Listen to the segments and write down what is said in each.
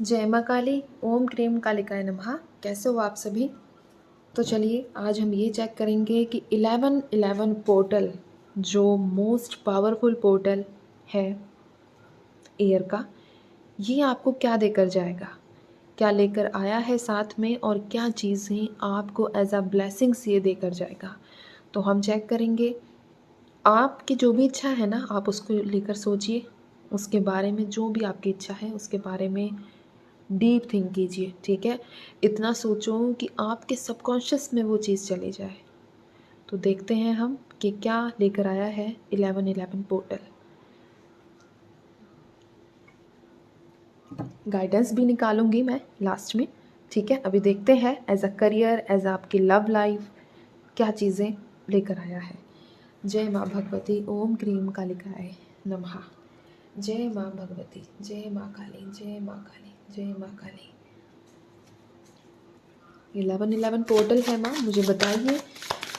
जय माँ काली। ओम क्रीम कालिकाय नमः। कैसे हो आप सभी? तो चलिए आज हम ये चेक करेंगे कि 1111 पोर्टल जो मोस्ट पावरफुल पोर्टल है एयर का, ये आपको क्या देकर जाएगा, क्या लेकर आया है साथ में, और क्या चीज़ें आपको एज अ ब्लेसिंग्स ये देकर जाएगा। तो हम चेक करेंगे। आपकी जो भी इच्छा है ना, आप उसको लेकर सोचिए, उसके बारे में जो भी आपकी इच्छा है उसके बारे में डीप थिंक कीजिए। ठीक है, इतना सोचो कि आपके सबकॉन्शियस में वो चीज़ चली जाए। तो देखते हैं हम कि क्या लेकर आया है 1111 पोर्टल। गाइडेंस भी निकालूंगी मैं लास्ट में। ठीक है, अभी देखते हैं एज अ करियर, एज आपकी लव लाइफ क्या चीज़ें लेकर आया है। जय माँ भगवती। ओम क्रीम कालिकाय नमः। जय माँ भगवती, जय माँ काली, जय माँ काली, जय माँ काली। 1111 पोर्टल है माँ, मुझे बताइए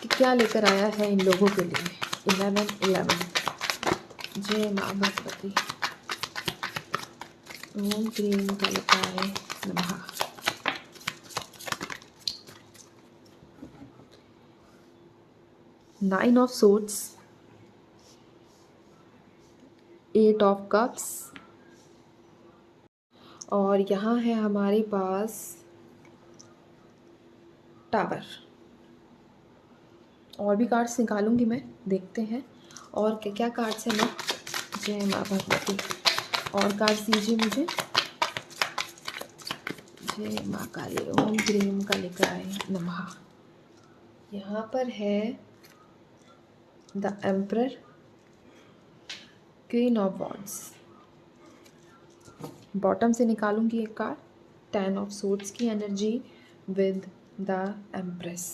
कि क्या लेकर आया है इन लोगों के लिए 1111। जय माँ भगवती। ओम क्रीम कालिकाय नमः। Nine of swords, 8 of cups, और यहाँ है हमारे पास टावर। और भी कार्ड्स निकालूंगी मैं, देखते हैं और क्या क्या कार्ड्स हैं मैं। जय माँ भगवती। और कार्ड्स दीजिए मुझे। जय माँ काली। ओम क्रीम कालिकाय नमः। यहाँ पर है the emperor, queen of wands. Bottom से निकालूंगी एक कार्ड, 10 ऑफ सोर्ड्स की एनर्जी विद द एम्प्रेस।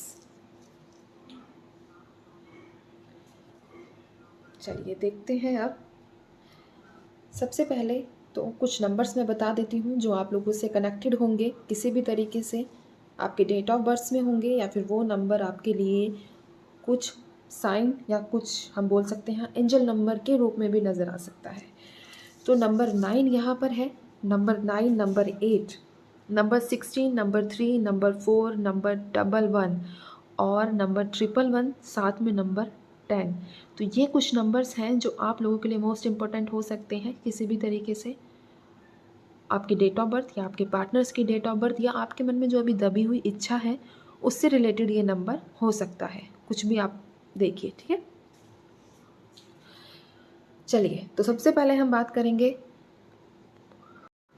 चलिए देखते हैं अब। सबसे पहले तो कुछ नंबर्स मैं बता देती हूँ जो आप लोगों से कनेक्टेड होंगे किसी भी तरीके से, आपके डेट ऑफ बर्थ में होंगे, या फिर वो नंबर आपके लिए कुछ साइन या कुछ हम बोल सकते हैं एंजल नंबर के रूप में भी नज़र आ सकता है। तो नंबर 9 यहाँ पर है, number 9, number 8, number 16, number 3, number 4, number 11 और नंबर 111, साथ में नंबर 10। तो ये कुछ नंबर्स हैं जो आप लोगों के लिए मोस्ट इम्पॉर्टेंट हो सकते हैं किसी भी तरीके से। आपकी डेट ऑफ बर्थ या आपके पार्टनर्स की डेट ऑफ बर्थ या आपके मन में जो अभी दबी हुई इच्छा है उससे रिलेटेड ये नंबर हो सकता है, कुछ भी आप देखिए। ठीक है, चलिए तो सबसे पहले हम बात करेंगे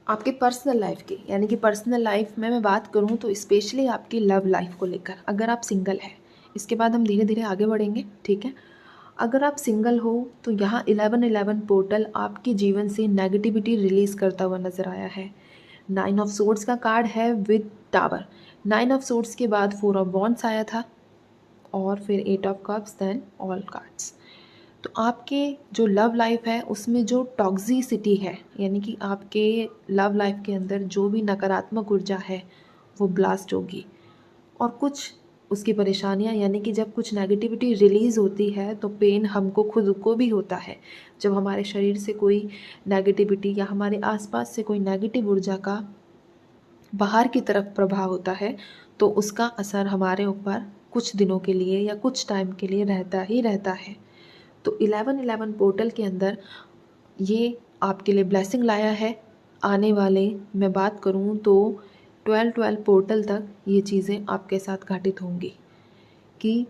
आपकी पर्सनल लाइफ की, यानी कि पर्सनल लाइफ में मैं बात करूँ तो स्पेशली आपकी लव लाइफ को लेकर, अगर आप सिंगल हैं। इसके बाद हम धीरे धीरे आगे बढ़ेंगे। ठीक है, अगर आप सिंगल हो तो यहाँ 1111 पोर्टल आपके जीवन से नेगेटिविटी रिलीज़ करता हुआ नज़र आया है। 9 ऑफ सोर्ड्स का कार्ड है विद टावर। 9 ऑफ सोर्ड्स के बाद 4 ऑफ वॉन्ड्स आया था और फिर 8 of cups, then all cards. तो आपके जो लव लाइफ है उसमें जो टॉक्सिसिटी है, यानी कि आपके लव लाइफ के अंदर जो भी नकारात्मक ऊर्जा है वो ब्लास्ट होगी। और कुछ उसकी परेशानियां, यानी कि जब कुछ नेगेटिविटी रिलीज़ होती है तो पेन हमको खुद को भी होता है। जब हमारे शरीर से कोई नेगेटिविटी या हमारे आसपास से कोई नेगेटिव ऊर्जा का बाहर की तरफ प्रभाव होता है तो उसका असर हमारे ऊपर कुछ दिनों के लिए या कुछ टाइम के लिए रहता ही रहता है। तो 1111 पोर्टल के अंदर ये आपके लिए ब्लेसिंग लाया है। आने वाले मैं बात करूँ तो 12 पोर्टल तक ये चीज़ें आपके साथ घटित होंगी कि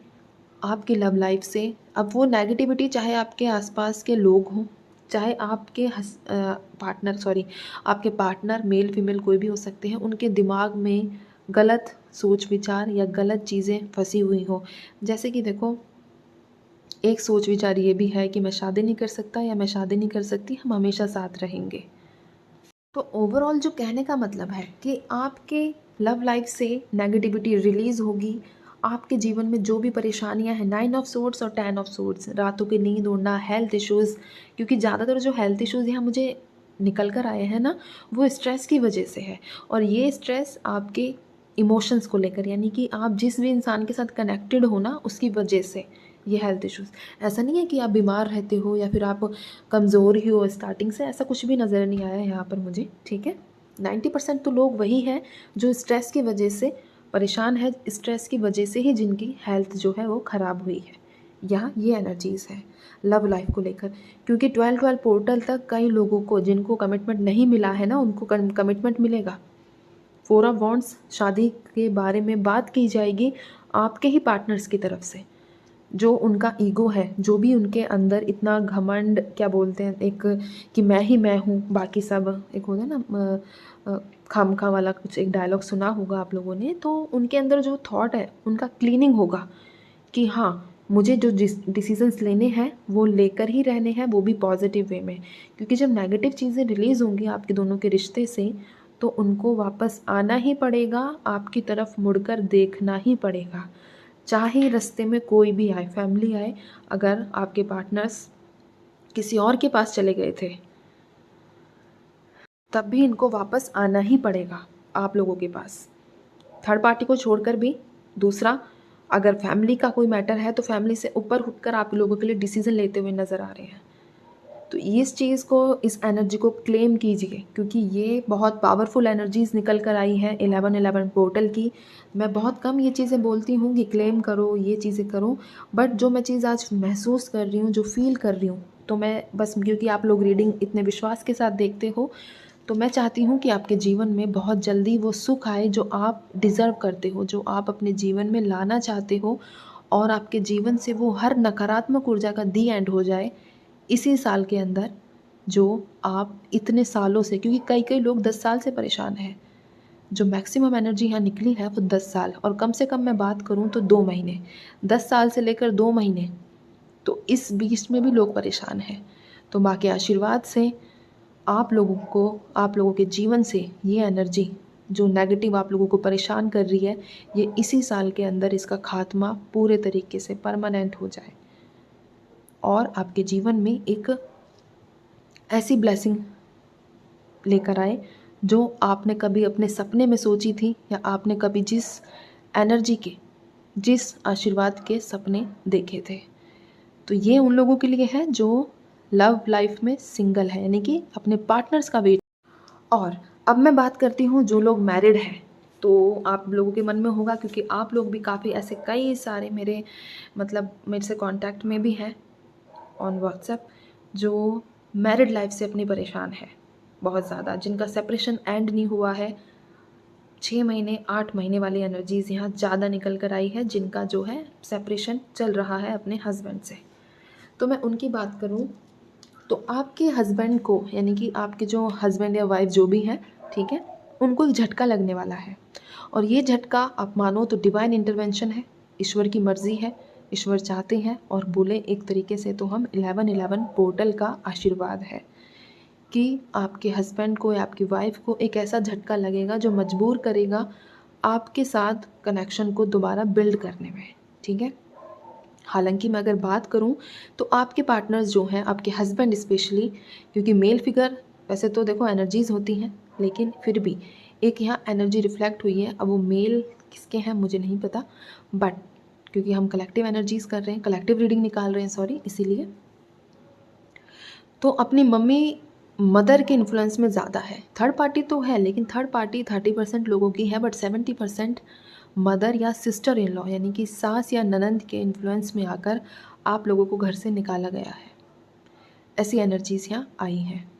आपकी लव लाइफ से अब वो नेगेटिविटी, चाहे आपके आसपास के लोग हों, चाहे आपके आपके पार्टनर मेल फीमेल कोई भी हो सकते हैं, उनके दिमाग में गलत सोच विचार या गलत चीज़ें फंसी हुई हो। जैसे कि देखो, एक सोच विचार ये भी है कि मैं शादी नहीं कर सकता या मैं शादी नहीं कर सकती, हम हमेशा साथ रहेंगे। तो ओवरऑल जो कहने का मतलब है कि आपके लव लाइफ से नेगेटिविटी रिलीज़ होगी। आपके जीवन में जो भी परेशानियां हैं, 9 ऑफ सोर्ड्स और 10 ऑफ सोर्ड्स, रातों की नींद उड़ना, हेल्थ इश्यूज़, क्योंकि ज़्यादातर जो हेल्थ इश्यूज़ यहाँ मुझे निकल कर आए हैं ना, वो स्ट्रेस की वजह से है। और ये स्ट्रेस आपके इमोशंस को लेकर, यानी कि आप जिस भी इंसान के साथ कनेक्टेड हो ना उसकी वजह से ये हेल्थ इश्यूज़। ऐसा नहीं है कि आप बीमार रहते हो या फिर आप कमज़ोर ही हो स्टार्टिंग से, ऐसा कुछ भी नज़र नहीं आया यहाँ पर मुझे। ठीक है, 90% तो लोग वही हैं जो स्ट्रेस की वजह से परेशान है, स्ट्रेस की वजह से ही जिनकी हेल्थ जो है वो ख़राब हुई है। यहाँ ये एनर्जीज़ है लव लाइफ को लेकर, क्योंकि 12 पोर्टल तक कई लोगों को जिनको कमिटमेंट नहीं मिला है ना, उनको कमिटमेंट मिलेगा। 4 ऑफ वॉन्ड्स, शादी के बारे में बात की जाएगी आपके ही पार्टनर्स की तरफ से। जो उनका ईगो है, जो भी उनके अंदर इतना घमंड, क्या बोलते हैं एक, कि मैं ही मैं हूँ बाकी सब, एक होता है ना खामखा वाला कुछ एक डायलॉग सुना होगा आप लोगों ने, तो उनके अंदर जो थॉट है उनका क्लीनिंग होगा कि हाँ मुझे जो डिसीजंस लेने हैं वो लेकर ही रहने हैं, वो भी पॉजिटिव वे में। क्योंकि जब नेगेटिव चीज़ें रिलीज़ होंगी आपके दोनों के रिश्ते से, तो उनको वापस आना ही पड़ेगा, आपकी तरफ मुड़कर देखना ही पड़ेगा। चाहे रास्ते में कोई भी आए, फैमिली आए, अगर आपके पार्टनर्स किसी और के पास चले गए थे तब भी इनको वापस आना ही पड़ेगा आप लोगों के पास, थर्ड पार्टी को छोड़कर भी। दूसरा, अगर फैमिली का कोई मैटर है तो फैमिली से ऊपर उठकर आप लोगों के लिए डिसीज़न लेते हुए नज़र आ रहे हैं। तो इस चीज़ को, इस एनर्जी को क्लेम कीजिए, क्योंकि ये बहुत पावरफुल एनर्जीज़ निकल कर आई हैं 1111 पोर्टल की। मैं बहुत कम ये चीज़ें बोलती हूँ कि क्लेम करो, ये चीज़ें करो, बट जो मैं चीज़ आज महसूस कर रही हूँ, जो फील कर रही हूँ, तो मैं बस, क्योंकि आप लोग रीडिंग इतने विश्वास के साथ देखते हो, तो मैं चाहती हूँ कि आपके जीवन में बहुत जल्दी वो सुख आए जो आप डिज़र्व करते हो, जो आप अपने जीवन में लाना चाहते हो, और आपके जीवन से वो हर नकारात्मक ऊर्जा का दी एंड हो जाए इसी साल के अंदर, जो आप इतने सालों से, क्योंकि कई कई लोग 10 साल से परेशान हैं। जो मैक्सिमम एनर्जी यहाँ निकली है वो 10 साल, और कम से कम मैं बात करूँ तो 2 महीने, 10 साल से लेकर 2 महीने, तो इस बीच में भी लोग परेशान हैं। तो माँ के आशीर्वाद से आप लोगों को, आप लोगों के जीवन से ये एनर्जी जो नेगेटिव आप लोगों को परेशान कर रही है, ये इसी साल के अंदर इसका खात्मा पूरे तरीके से परमानेंट हो जाए, और आपके जीवन में एक ऐसी ब्लेसिंग लेकर आए जो आपने कभी अपने सपने में सोची थी, या आपने कभी जिस एनर्जी के, जिस आशीर्वाद के सपने देखे थे। तो ये उन लोगों के लिए है जो लव लाइफ में सिंगल है, यानी कि अपने पार्टनर्स का वेट। और अब मैं बात करती हूँ जो लोग मैरिड हैं। तो आप लोगों के मन में होगा, क्योंकि आप लोग भी काफ़ी ऐसे कई सारे मेरे, मतलब मेरे से कांटेक्ट में भी हैं ऑन व्हाट्सएप, जो मैरिड लाइफ से अपनी परेशान है बहुत ज़्यादा, जिनका सेपरेशन एंड नहीं हुआ है। 6 महीने 8 महीने वाली एनर्जीज़ यहाँ ज़्यादा निकल कर आई है, जिनका जो है सेपरेशन चल रहा है अपने हस्बैंड से। तो मैं उनकी बात करूँ तो आपके हस्बैंड को, यानी कि आपके जो हस्बैंड या वाइफ जो भी हैं, ठीक है, उनको एक झटका लगने वाला है। और ये झटका आप मानो तो डिवाइन इंटरवेंशन है, ईश्वर की मर्ज़ी है, ईश्वर चाहते हैं, और बोले एक तरीके से तो हम 1111 पोर्टल का आशीर्वाद है कि आपके हस्बैंड को या आपकी वाइफ को एक ऐसा झटका लगेगा जो मजबूर करेगा आपके साथ कनेक्शन को दोबारा बिल्ड करने में, ठीक है। हालांकि मैं अगर बात करूं तो आपके पार्टनर्स जो हैं, आपके हस्बैंड स्पेशली, क्योंकि मेल फिगर वैसे तो देखो एनर्जीज़ होती हैं, लेकिन फिर भी एक यहाँ एनर्जी रिफ्लेक्ट हुई है। अब वो मेल किसके हैं मुझे नहीं पता, बट क्योंकि हम कलेक्टिव एनर्जीज़ कर रहे हैं, कलेक्टिव रीडिंग निकाल रहे हैं, सॉरी, इसीलिए। तो अपनी मम्मी, मदर के इन्फ्लुएंस में ज़्यादा है। थर्ड पार्टी तो है, लेकिन थर्ड पार्टी 30% लोगों की है, बट 70% मदर या सिस्टर इन लॉ, यानी कि सास या ननंद के इन्फ्लुएंस में आकर आप लोगों को घर से निकाला गया है। ऐसी एनर्जीज़ यहाँ आई हैं।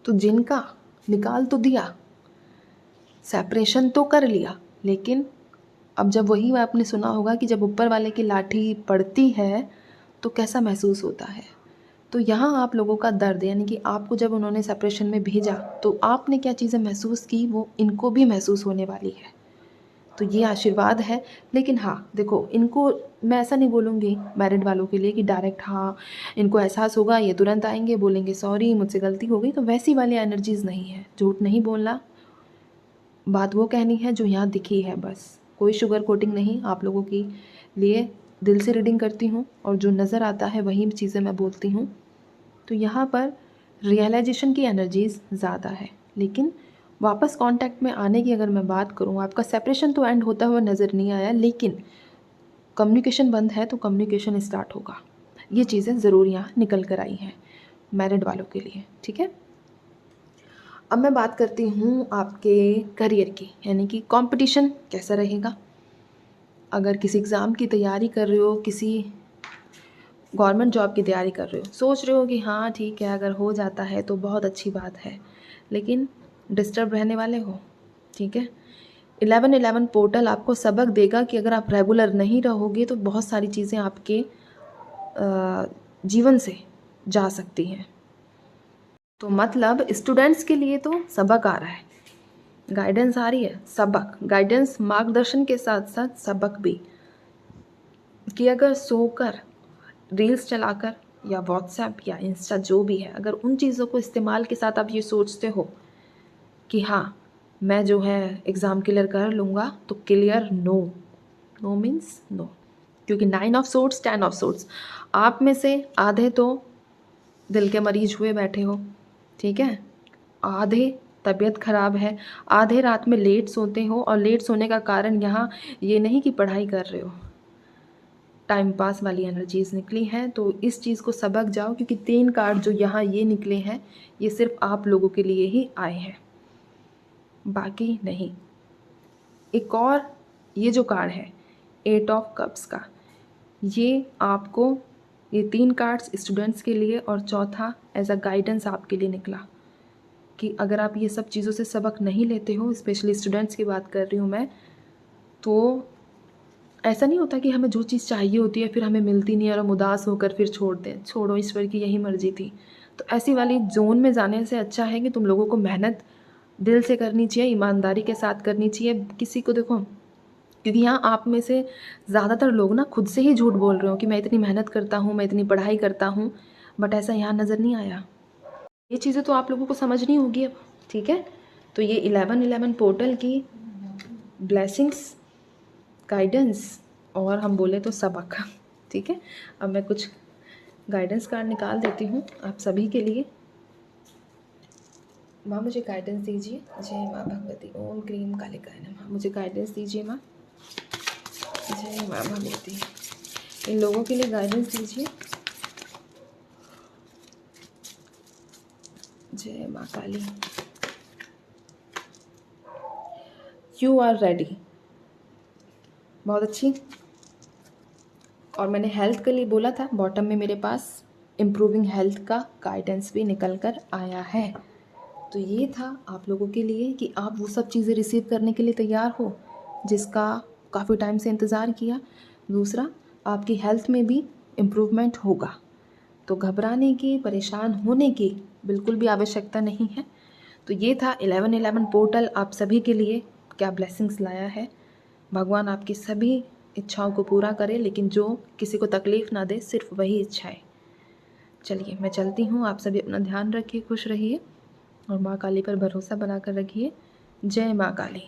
तो जिनका निकाल तो दिया, सेपरेशन तो कर लिया, लेकिन अब जब वही आपने सुना होगा कि जब ऊपर वाले की लाठी पड़ती है तो कैसा महसूस होता है। तो यहाँ आप लोगों का दर्द, यानी कि आपको जब उन्होंने सेपरेशन में भेजा तो आपने क्या चीज़ें महसूस की, वो इनको भी महसूस होने वाली है। तो ये आशीर्वाद है। लेकिन हाँ देखो, इनको मैं ऐसा नहीं बोलूँगी मैरिड वालों के लिए कि डायरेक्ट हाँ इनको एहसास होगा, ये तुरंत आएंगे, बोलेंगे सॉरी मुझसे गलती हो गई, तो वैसी वाली एनर्जीज़ नहीं है। झूठ नहीं बोलना, बात वो कहनी है जो यहाँ दिखी है, बस कोई शुगर कोटिंग नहीं। आप लोगों के लिए दिल से रीडिंग करती हूँ, और जो नज़र आता है वही चीज़ें मैं बोलती हूँ। तो यहाँ पर रियलाइजेशन की एनर्जीज़ ज़्यादा है, लेकिन वापस कांटेक्ट में आने की अगर मैं बात करूँ, आपका सेपरेशन तो एंड होता हुआ नज़र नहीं आया, लेकिन कम्युनिकेशन बंद है तो कम्युनिकेशन स्टार्ट होगा। ये चीज़ें ज़रूर यहाँ निकल कर आई हैं मैरिड वालों के लिए, ठीक है। अब मैं बात करती हूँ आपके करियर की, यानी कि कंपटीशन कैसा रहेगा। अगर किसी एग्ज़ाम की तैयारी कर रहे हो, किसी गवर्नमेंट जॉब की तैयारी कर रहे हो, सोच रहे हो कि हाँ ठीक है अगर हो जाता है तो बहुत अच्छी बात है, लेकिन डिस्टर्ब रहने वाले हो, ठीक है। 11-11 पोर्टल आपको सबक देगा कि अगर आप रेगुलर नहीं रहोगे तो बहुत सारी चीज़ें आपके जीवन से जा सकती हैं। तो मतलब स्टूडेंट्स के लिए तो सबक आ रहा है, गाइडेंस आ रही है, सबक, गाइडेंस, मार्गदर्शन के साथ साथ सबक भी, कि अगर सोकर, रील्स चलाकर या व्हाट्सएप या इंस्टा जो भी है, अगर उन चीज़ों को इस्तेमाल के साथ आप ये सोचते हो कि हाँ मैं जो है एग्ज़ाम क्लियर कर लूँगा, तो clear no, no means no, क्योंकि 9 ऑफ सोर्ट्स 10 ऑफ सोर्ट्स, आप में से आधे तो दिल के मरीज हुए बैठे हो, ठीक है, आधे तबीयत ख़राब है, आधे रात में लेट सोते हो, और लेट सोने का कारण यहाँ ये नहीं कि पढ़ाई कर रहे हो, टाइम पास वाली एनर्जीज निकली हैं। तो इस चीज़ को सबक जाओ, क्योंकि 3 कार्ड जो यहाँ ये निकले हैं ये सिर्फ आप लोगों के लिए ही आए हैं, बाकी नहीं। एक और ये जो कार्ड है 8 ऑफ कप्स का, ये आपको, ये 3 कार्ड्स स्टूडेंट्स के लिए और चौथा एज अ गाइडेंस आपके लिए निकला, कि अगर आप ये सब चीज़ों से सबक नहीं लेते हो, स्पेशली स्टूडेंट्स की बात कर रही हूँ मैं, तो ऐसा नहीं होता कि हमें जो चीज़ चाहिए होती है फिर हमें मिलती नहीं है और हम उदास होकर फिर छोड़ दें, छोड़ो ईश्वर की यही मर्जी थी। तो ऐसी वाली जोन में जाने से अच्छा है कि तुम लोगों को मेहनत दिल से करनी चाहिए, ईमानदारी के साथ करनी चाहिए। किसी को देखो, क्योंकि यहाँ आप में से ज़्यादातर लोग ना खुद से ही झूठ बोल रहे हो कि मैं इतनी मेहनत करता हूँ, मैं इतनी पढ़ाई करता हूँ, बट ऐसा यहाँ नज़र नहीं आया। ये चीज़ें तो आप लोगों को समझनी होगी अब, ठीक है। तो ये 11-11 पोर्टल की ब्लेसिंग्स, गाइडेंस और हम बोले तो सबक, ठीक है। अब मैं कुछ गाइडेंस कार्ड निकाल देती हूँ आप सभी के लिए। माँ मुझे गाइडेंस दीजिए, जय माँ भगवती, ओम क्रीम कालिकाय नमः। मुझे गाइडेंस दीजिए माँ, जय माँ भगवती। इन लोगों के लिए गाइडेंस दीजिए, जय माँ काली। यू आर रेडी, बहुत अच्छी। और मैंने हेल्थ के लिए बोला था, बॉटम में मेरे पास इम्प्रूविंग हेल्थ का गाइडेंस भी निकल कर आया है। तो ये था आप लोगों के लिए कि आप वो सब चीज़ें रिसीव करने के लिए तैयार हो जिसका काफ़ी टाइम से इंतज़ार किया। दूसरा, आपकी हेल्थ में भी इम्प्रूवमेंट होगा, तो घबराने की, परेशान होने की बिल्कुल भी आवश्यकता नहीं है। तो ये था 11-11 पोर्टल आप सभी के लिए क्या ब्लेसिंग्स लाया है। भगवान आपकी सभी इच्छाओं को पूरा करे, लेकिन जो किसी को तकलीफ़ ना दे, सिर्फ वही इच्छा है। चलिए मैं चलती हूँ, आप सभी अपना ध्यान रखिए, खुश रहिए और माँ काली पर भरोसा बनाकर रखिए। जय माँ काली।